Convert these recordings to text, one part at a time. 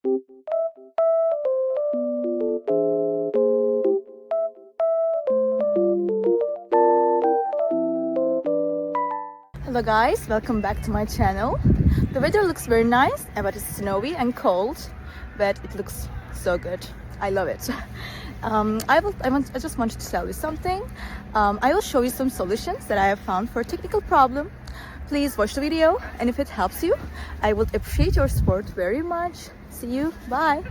Hello guys, welcome back to my channel. The weather looks very nice, but it's snowy and cold, but it looks so good. I love it. I just wanted to tell you something. I will show you some solutions that I have found for a technical problem. Please watch the video, and if it helps you, I would appreciate your support very much. See you, bye.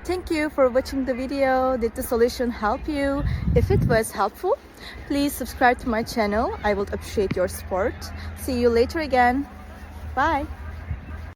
Thank you for watching the video. Did the solution help you? If it was helpful, please subscribe to my channel. I would appreciate your support. See you later again. Bye.